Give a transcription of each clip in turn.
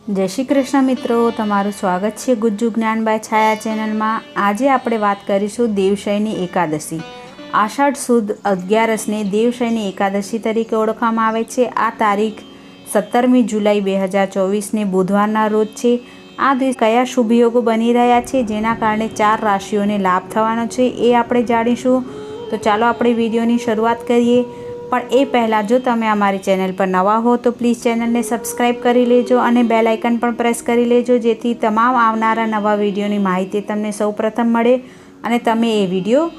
जय श्री कृष्ण मित्रों, तमारुं स्वागत है गुज्जू ज्ञान बाय छाया चेनल में। आज आपणे बात करीशुं देवशयनी एकादशी। आषाढ़ सुद 11 ने देवशयनी एकादशी तरीके ओळखवामां आवे छे। आ तारीख 17 जुलाई 2024 ने बुधवारना रोज छे। आ દિવસ કયા શુભ યોગો બની રહ્યા છે જેના કારણે 4 રાશિઓને લાભ થવાનો છે એ આપણે જાણીશું। તો ચાલો આપણે વિડીયોની શરૂઆત કરીએ। પણ એ પહેલાં જો તમે અમારી ચેનલ પર નવા હો તો પ્લીઝ ચેનલને સબસ્ક્રાઈબ કરી લેજો અને બેલ આઇકન પણ પ્રેસ કરી લેજો, જેથી તમામ આવનારા નવા વિડીયોની માહિતી તમને સૌપ્રથમ મળે અને તમે એ વિડીયો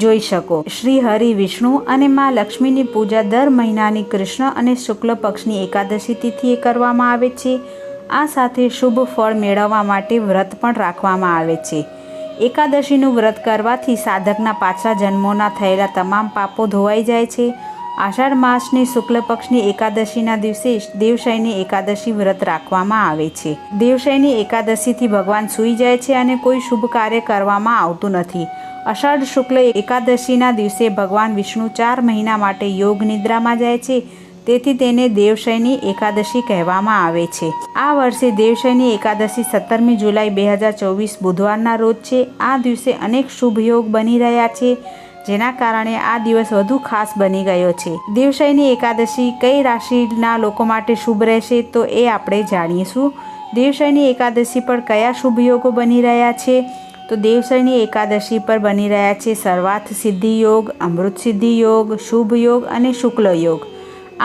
જોઈ શકો। શ્રી હરિ વિષ્ણુ અને માં લક્ષ્મીની પૂજા દર મહિનાની કૃષ્ણ અને શુક્લ પક્ષની એકાદશી તિથિએ કરવામાં આવે છે। આ સાથે શુભ ફળ મેળવવા માટે વ્રત પણ રાખવામાં આવે છે। એકાદશીનું વ્રત કરવાથી સાધકના પાછલા જન્મોના થયેલા તમામ પાપો ધોવાઈ જાય છે। આષાઢ માસની શુક્લ પક્ષની એકાદશીના દિવસે દેવશયની એકાદશી વ્રત રાખવામાં આવે છે। દેવશયની એકાદશીથી ભગવાન સૂઈ જાય છે અને કોઈ શુભ કાર્ય કરવામાં આવતું નથી। અષાઢ શુક્લ એકાદશીના દિવસે ભગવાન વિષ્ણુ 4 મહિના માટે યોગ નિદ્રામાં જાય છે, તેથી તેને દેવશયની એકાદશી કહેવામાં આવે છે। આ વર્ષે દેવશયની એકાદશી 17 જુલાઈ 2024 બુધવારના રોજ છે। આ દિવસે અનેક શુભ યોગ બની રહ્યા છે, જેના કારણે આ દિવસ વધુ ખાસ બની ગયો છે। દેવશયની એકાદશી કઈ રાશિના લોકો માટે શુભ રહેશે તો એ આપણે જાણીશું। દેવશયની એકાદશી પર કયા શુભ યોગો બની રહ્યા છે તો દેવશયની એકાદશી પર બની રહ્યા છે સર્વાર્થ સિદ્ધિ યોગ, અમૃત સિદ્ધિ યોગ, શુભ યોગ અને શુક્લ યોગ।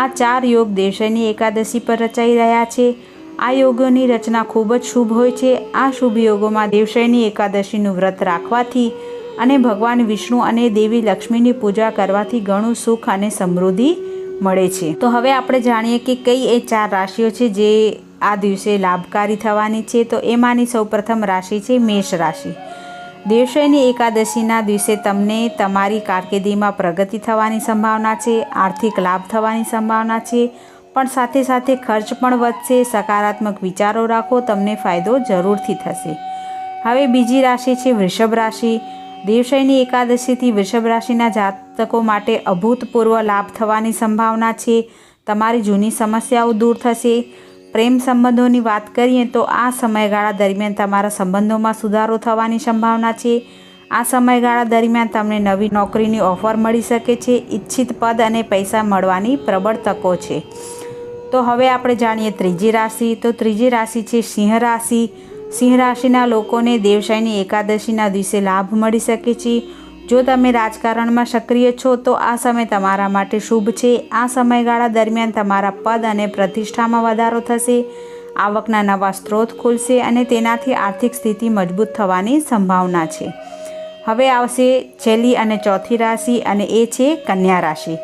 આ 4 યોગ દેવશયની એકાદશી પર રચાઈ રહ્યા છે। આ યોગોની રચના ખૂબ જ શુભ હોય છે। આ શુભ યોગોમાં દેવશયની એકાદશીનું વ્રત રાખવાથી અને ભગવાન વિષ્ણુ અને દેવી લક્ષ્મીની પૂજા કરવાથી ઘણું સુખ અને સમૃદ્ધિ મળે છે। તો હવે આપણે જાણીએ કે કઈ એ 4 રાશિઓ છે જે આ દિવસે લાભકારી થવાની છે। તો એમાંની સૌપ્રથમ રાશિ છે મેષ રાશિ। દેવશયની એકાદશીના દિવસે તમને તમારી કારકિર્દીમાં પ્રગતિ થવાની સંભાવના છે, આર્થિક લાભ થવાની સંભાવના છે, પણ સાથે સાથે ખર્ચ પણ વધશે। સકારાત્મક વિચારો રાખો, તમને ફાયદો જરૂરથી થશે। હવે બીજી રાશિ છે વૃષભ રાશિ। દેવશયની એકાદશીથી વૃષભ રાશિના જાતકો માટે અભૂતપૂર્વ લાભ થવાની સંભાવના છે। તમારી જૂની સમસ્યાઓ દૂર થશે। પ્રેમ સંબંધોની વાત કરીએ તો આ સમયગાળા દરમિયાન તમારા સંબંધોમાં સુધારો થવાની સંભાવના છે। આ સમયગાળા દરમિયાન તમને નવી નોકરીની ઓફર મળી શકે છે। ઈચ્છિત પદ અને પૈસા મળવાની પ્રબળ તકો છે। તો હવે આપણે જાણીએ ત્રીજી રાશિ। તો ત્રીજી રાશિ છે સિંહ રાશિ। સિંહ રાશિના લોકોને દેવશયની એકાદશીના દિવસે લાભ મળી શકે છે। જો તમે રાજકારણમાં સક્રિય છો તો આ સમય તમારા માટે શુભ છે। આ સમયગાળા દરમિયાન તમારા પદ અને પ્રતિષ્ઠામાં વધારો થશે। આવકના નવા સ્ત્રોત ખુલશે અને તેનાથી આર્થિક સ્થિતિ મજબૂત થવાની સંભાવના છે। હવે આવશે છેલ્લી અને ચોથી રાશિ અને એ છે કન્યા રાશિ।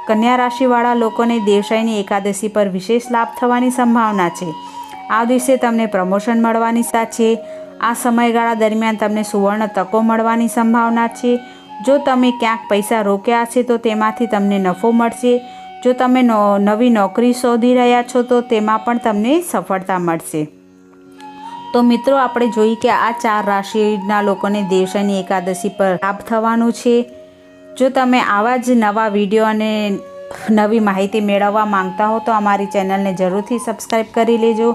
કન્યા રાશિવાળા લોકોને દેવશયની એકાદશી પર વિશેષ લાભ થવાની સંભાવના છે। આ દિવસે તમને પ્રમોશન મળવાની છે। આ સમયગાળા દરમિયાન તમને સુવર્ણ તકો મળવાની સંભાવના છે। જો તમે ક્યાંક પૈસા રોક્યા છે તો તેમાંથી તમને નફો મળશે। જો તમે નવી નોકરી શોધી રહ્યા છો તો તેમાં પણ તમને સફળતા મળશે। તો મિત્રો, આપણે જોઈએ કે આ 4 રાશિના લોકોને દેવશયની એકાદશી પર લાભ થવાનું છે। જો તમે આવા જ નવા વિડીયો અને નવી માહિતી મેળવવા માંગતા હો તો અમારી ચેનલને જરૂરથી સબસ્ક્રાઈબ કરી લેજો।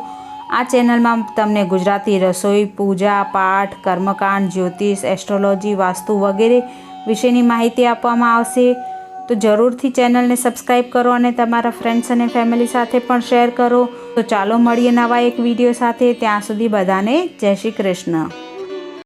આ ચેનલમાં તમને ગુજરાતી રસોઈ, પૂજા પાઠ, કર્મકાંડ, જ્યોતિષ, એસ્ટ્રોલોજી, વાસ્તુ વગેરે વિશેની માહિતી આપવામાં આવશે। તો જરૂરથી ચેનલને સબસ્ક્રાઈબ કરો અને તમારા ફ્રેન્ડ્સ અને ફેમિલી સાથે પણ શેર કરો। તો ચાલો મળીએ નવા એક વિડીયો સાથે। ત્યાં સુધી બધાને જય શ્રી કૃષ્ણ।